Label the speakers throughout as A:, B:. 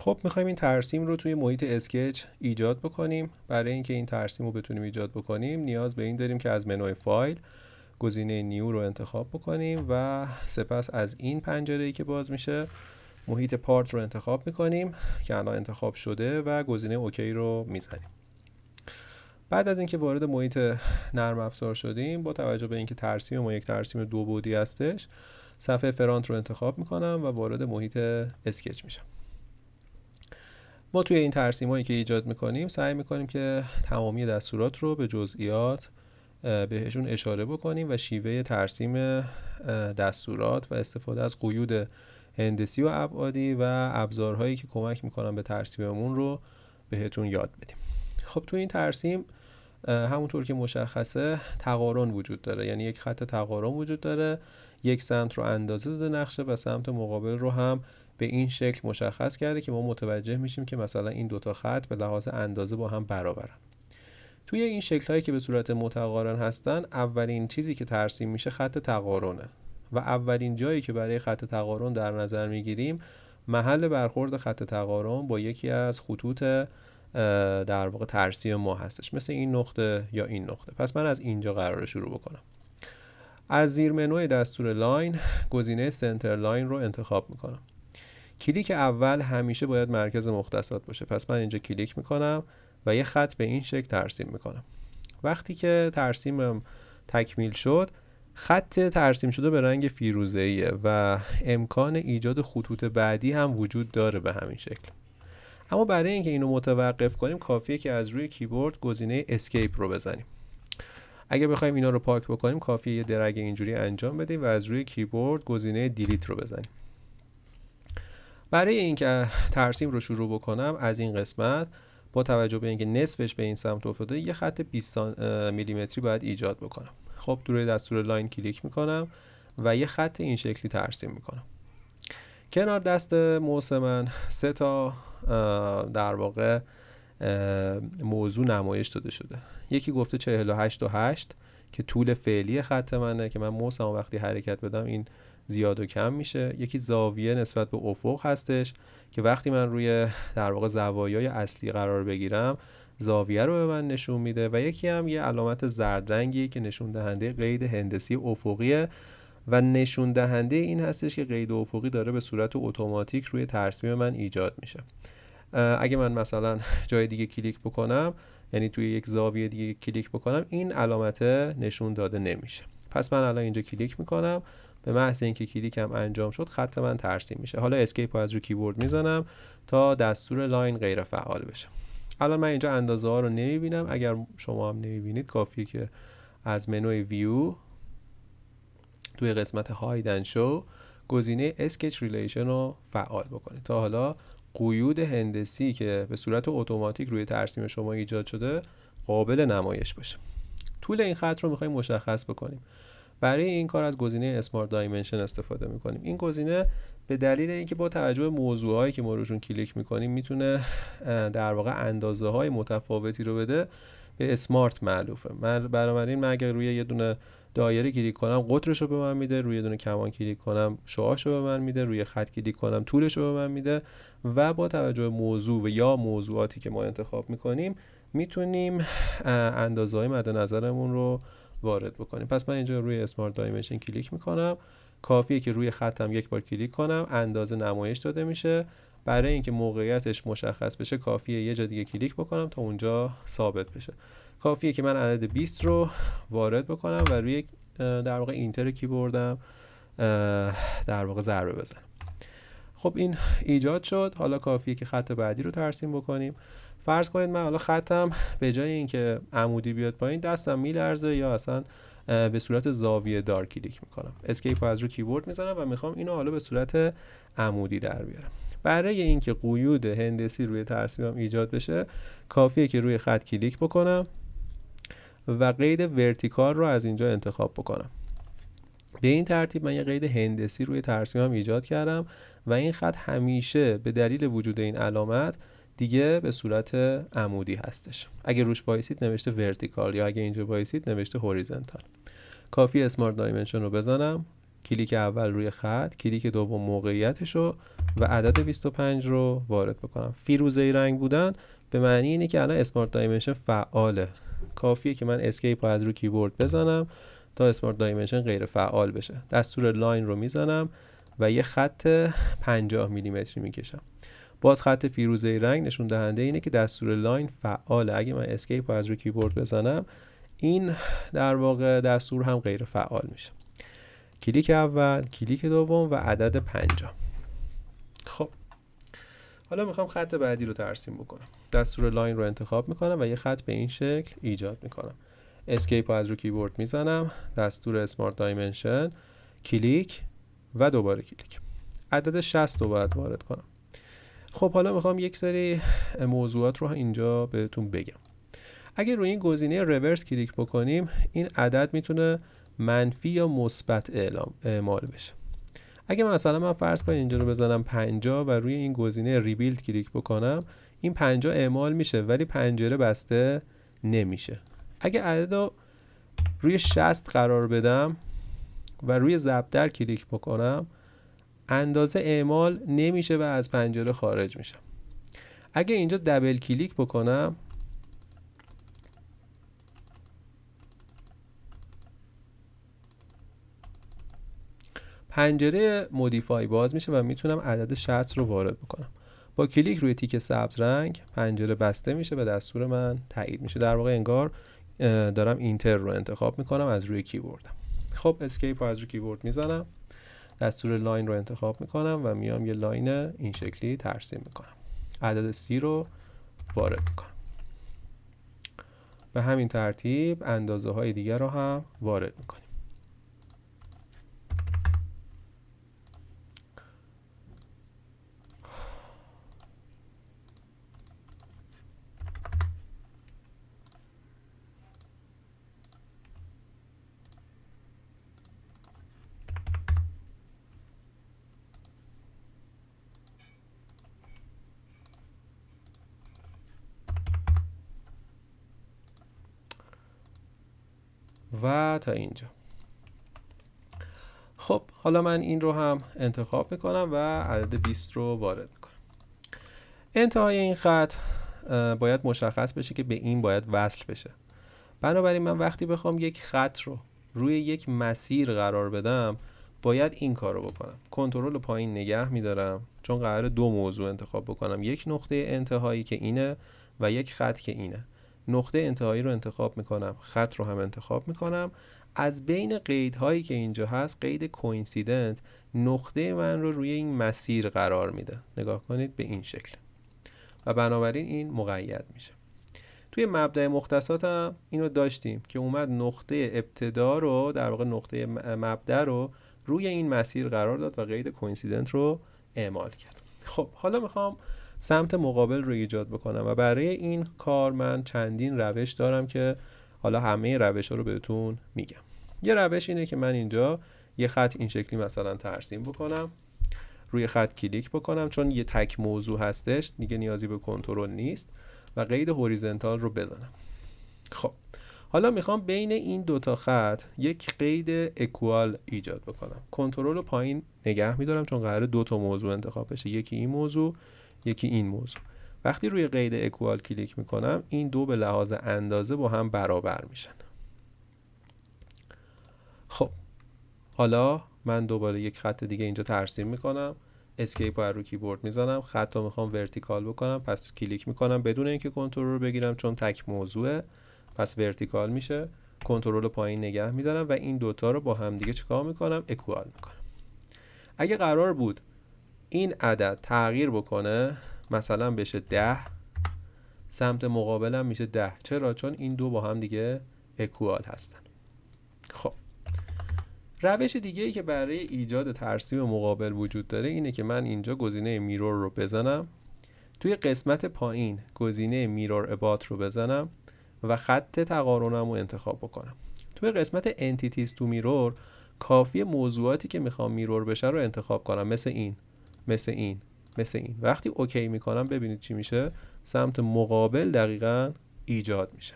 A: خب میخوایم این ترسیم رو توی محیط اسکچ ایجاد بکنیم. برای اینکه این ترسیم رو بتونیم ایجاد بکنیم نیاز به این داریم که از منوی فایل گزینه نیو رو انتخاب بکنیم و سپس از این پنجره‌ای که باز میشه محیط پارت رو انتخاب میکنیم که الان انتخاب شده و گزینه اوکی رو میزنیم. بعد از اینکه وارد محیط نرم افزار شدیم، با توجه به اینکه ترسیم ما یک ترسیم دو بعدی هستش، صفحه فرانت رو انتخاب میکنم و وارد محیط اسکچ میشم. ما توی این ترسیمایی که ایجاد میکنیم سعی میکنیم که تمامی دستورات رو به جزئیات بهشون اشاره بکنیم و شیوه ترسیم دستورات و استفاده از قیود هندسی و ابعادی و ابزارهایی که کمک میکنن به ترسیممون رو بهتون یاد بدیم. خب توی این ترسیم همونطور که مشخصه تقارن وجود داره، یعنی یک خط تقارن وجود داره، یک سمت رو اندازه داده نقشه و سمت مقابل رو هم به این شکل مشخص کرده که ما متوجه میشیم که مثلا این دوتا خط به لحاظ اندازه با هم برابرن. توی این شکل هایی که به صورت متقارن هستن، اولین چیزی که ترسیم میشه خط تقارنه و اولین جایی که برای خط تقارن در نظر میگیریم محل برخورد خط تقارن با یکی از خطوط در واقع ترسیم ما هستش، مثل این نقطه یا این نقطه. پس من از اینجا قراره شروع بکنم. از زیر منوی دستور لاین گزینه سنتر لاین رو انتخاب میکنم. کلیک اول همیشه باید مرکز مختصات باشه، پس من اینجا کلیک میکنم و یه خط به این شکل ترسیم میکنم. وقتی که ترسیمم تکمیل شد، خط ترسیم شده به رنگ فیروزه‌ایه و امکان ایجاد خطوط بعدی هم وجود داره به همین شکل. اما برای اینکه اینو متوقف کنیم کافیه که از روی کیبورد گزینه اسکیپ رو بزنیم. اگه بخوایم اینا رو پاک بکنیم کافیه یه درگ اینجوری انجام بدیم و از روی کیبورد گزینه دیلیت رو بزنیم. برای اینکه ترسیم رو شروع بکنم از این قسمت، با توجه به اینکه نصفش به این سمت افتاده، یه خط 20 میلیمتری باید ایجاد بکنم. خب روی دستور لاین کلیک میکنم و یه خط این شکلی ترسیم میکنم. کنار دست موس من 3 تا در واقع موضوع نمایش داده شده. یکی گفته 48 و 8 که طول فعلی خط منه که من موسم وقتی حرکت بدم این زیاد و کم میشه. یکی زاویه نسبت به افق هستش که وقتی من روی در واقع زوایای اصلی قرار بگیرم زاویه رو به من نشون میده و یکی هم یه علامت زرد رنگی که نشون دهنده قید هندسی افقیه و نشون دهنده این هستش که قید افقی داره به صورت اتوماتیک روی ترسیم من ایجاد میشه. اگه من مثلا جای دیگه کلیک بکنم، یعنی توی یک زاویه دیگه کلیک بکنم، این علامت نشون داده نمیشه. پس من الان اینجا کلیک میکنم، به محض اینکه کلیکم انجام شد خط من ترسیم میشه. حالا اسکیپ رو از روی کیبورد میزنم تا دستور لاین غیر فعال بشه. الان من اینجا اندازه ها رو نمیبینم. اگر شما هم نمیبینید کافیه که از منوی ویو توی قسمت هاید اند شو گزینه اسکچ ریلیشن رو فعال بکنید تا حالا قیود هندسی که به صورت اتوماتیک روی ترسیم شما ایجاد شده قابل نمایش باشه. طول این خط رو می‌خوایم مشخص بکنیم. برای این کار از گزینه اسمارت دایمنشن استفاده می‌کنیم. این گزینه به دلیل اینکه با توجه به موضوعایی که ما روشون کلیک می‌کنیم میتونه در واقع اندازه‌های متفاوتی رو بده، به اسمارت معروفه. بنابراین من اگر روی یه دونه دایره کلیک کنم قطرش رو به من میده، روی یه دونه کمان کلیک کنم شعاعش رو به من میده، روی خط کلیک کنم طولش رو به من میده و با توجه به موضوع و یا موضوعاتی که ما انتخاب میکنیم میتونیم اندازه‌های مد نظرمون رو وارد بکنیم. پس من اینجا روی اسمارت دایمنشن کلیک میکنم، کافیه که روی خطم یک بار کلیک کنم اندازه نمایش داده میشه. برای اینکه موقعیتش مشخص بشه کافیه یه جا دیگه کلیک بکنم تا اونجا ثابت بشه. کافیه که من عدد 20 رو وارد بکنم و روی در واقع اینتر کیبوردم در واقع ضربه بزنم. خب این ایجاد شد. حالا کافیه که خط بعدی رو ترسیم بکنیم. فرض کنید من حالا خطم به جای اینکه عمودی بیاد پایین دستم میلرزه یا اصلا به صورت زاویه دار کلیک میکنم. اسکیپ رو از رو کیبورد میزنم و میخوام اینو حالا به صورت عمودی در بیارم. برای اینکه قیود هندسی روی ترسیمم ایجاد بشه کافیه که روی خط کلیک بکنم و قید ورتیکال رو از اینجا انتخاب بکنم. به این ترتیب من یه قید هندسی روی ترسیمم ایجاد کردم و این خط همیشه به دلیل وجود این علامت دیگه به صورت عمودی هستش. اگه روش وایسید نوشته ورتیکال یا اگه اینجا وایسید نوشته هوریزونتال. کافی اسمارت دایمنشن رو بزنم، کلیک اول روی خط، کلیک دوم موقعیتش رو و عدد 25 رو وارد بکنم. فیروزه‌ای رنگ بودن به معنی اینه که الان اسمارت دایمنشن فعاله. کافیه که من اسکیپ رو از رو کیبورد بزنم تا اسمارت دایمنشن غیر فعال بشه. دستور لاین رو میزنم و یه خط 50 میلیمتری میکشم. باز خط فیروزه‌ای رنگ نشون دهنده اینه که دستور لاین فعاله. اگه من اسکیپ رو از رو کیبورد بزنم این در واقع دستور هم غیر فعال میشه. کلیک اول، کلیک دوم و عدد 50. خب حالا میخوام خط بعدی رو ترسیم بکنم. دستور لاین رو انتخاب میکنم و یه خط به این شکل ایجاد میکنم. اسکیپ رو از رو کیبورد میزنم، دستور اسمارت دایمنشن، کلیک و دوباره کلیک. عدد 60 رو باید وارد کنم. خب حالا میخوام یک سری موضوعات رو اینجا بهتون بگم. اگه روی این گزینه ریورس کلیک بکنیم این عدد میتونه منفی یا مثبت اعمال بشه. اگه مثلا من فرض کنم اینجا رو بزنم 50 و روی این گزینه ریبیلد کلیک بکنم این 50 اعمال میشه ولی پنجره بسته نمیشه. اگه عدد رو روی 60 قرار بدم و روی ضرب در کلیک بکنم اندازه اعمال نمیشه و از پنجره خارج میشم. اگه اینجا دبل کلیک بکنم پنجره مودیفای باز میشه و میتونم عدد 60 رو وارد بکنم. با کلیک روی تیک سبز رنگ پنجره بسته میشه و دستور من تایید میشه. در واقع انگار دارم اینتر رو انتخاب میکنم از روی کیبوردم. خب اسکیپ رو از روی کیبورد میزنم، دستور لاین رو انتخاب میکنم و میام یه لاین این شکلی ترسیم میکنم. عدد 30 رو وارد میکنم. به همین ترتیب اندازه های دیگر رو هم وارد میکنیم. و تا اینجا. خب حالا من این رو هم انتخاب میکنم و عدد 20 رو وارد میکنم. انتهای این خط باید مشخص بشه که به این باید وصل بشه. بنابراین من وقتی بخوام یک خط رو روی یک مسیر قرار بدم باید این کار رو بکنم. کنترل پایین نگه میدارم چون قراره دو موضوع انتخاب بکنم، یک نقطه انتهایی که اینه و یک خط که اینه. نقطه انتهایی رو انتخاب میکنم، خط رو هم انتخاب میکنم. از بین قیدهایی که اینجا هست قید کوینسیدنت نقطه من رو روی این مسیر قرار میده. نگاه کنید به این شکل و بنابراین این مقید میشه. توی مبدأ مختصات هم اینو داشتیم که اومد نقطه ابتدا رو در واقع نقطه مبدأ رو روی این مسیر قرار داد و قید کوینسیدنت رو اعمال کرد. خب حالا میخوام سمت مقابل رو ایجاد بکنم و برای این کار من چندین روش دارم که حالا همه روش ها رو بهتون میگم. یه روش اینه که من اینجا یه خط این شکلی مثلا ترسیم بکنم، روی خط کلیک بکنم چون یه تک موضوع هستش دیگه نیازی به کنترل نیست و قید هوریزونتال رو بزنم. خب حالا میخوام بین این دوتا خط یک قید اکوال ایجاد بکنم. کنترل رو پایین نگه میدارم چون قراره دوتا موضوع انتخاب بشه، یکی این موضوع یکی این موضوع. وقتی روی قید اکوال کلیک میکنم این دو به لحاظ اندازه با هم برابر میشن. خب حالا من دوباره یک خط دیگه اینجا ترسیم میکنم، اسکیپ رو کیبورد میزنم، خط رو میخوام ورتیکال بکنم پس کلیک میکنم بدون اینکه کنترل رو بگیرم چون تک موضوعه پس ورتیکال میشه. کنترل پایین نگه میدارم و این دوتا رو با هم دیگه چیکار میکنم؟ اکوال میکنم. اگه قرار بود این عدد تغییر بکنه مثلا بشه 10 سمت مقابلم میشه 10. چرا؟ چون این دو با هم دیگه اکوال هستن. خب روش دیگه ای که برای ایجاد ترسیم مقابل وجود داره اینه که من اینجا گزینه میرور رو بزنم، توی قسمت پایین گزینه میرور ابات رو بزنم و خط تقارنم رو انتخاب بکنم. توی قسمت انتیتیز تو میرور کافی موضوعاتی که میخوام میرور بشه رو انتخاب کنم، مثل این مثل این مثل این. وقتی اوکی میکنم ببینید چی میشه، سمت مقابل دقیقاً ایجاد میشه.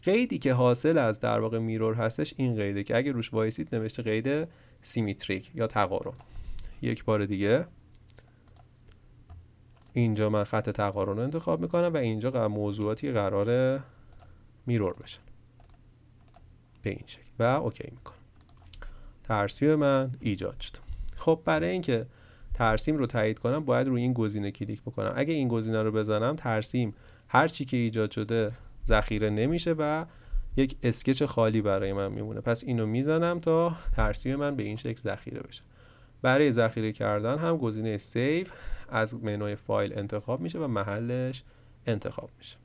A: قیدی که حاصل از در واقع میرور هستش این قیده که اگه روش وایسید نوشته قید سیمتریک یا تقارن. یک بار دیگه اینجا من خط تقارن رو انتخاب میکنم و اینجا موضوعاتی قرار میرور بشن به این شکل و اوکی میکنم. ترسیم من ایجاد شد. خب برای اینکه ترسیم رو تایید کنم باید روی این گزینه کلیک بکنم. اگه این گزینه رو بزنم ترسیم هر چی که ایجاد شده ذخیره نمیشه و یک اسکچ خالی برای من میمونه. پس اینو میزنم تا ترسیم من به این شکل ذخیره بشه. برای ذخیره کردن هم گزینه سیو از منوی فایل انتخاب میشه و محلش انتخاب میشه.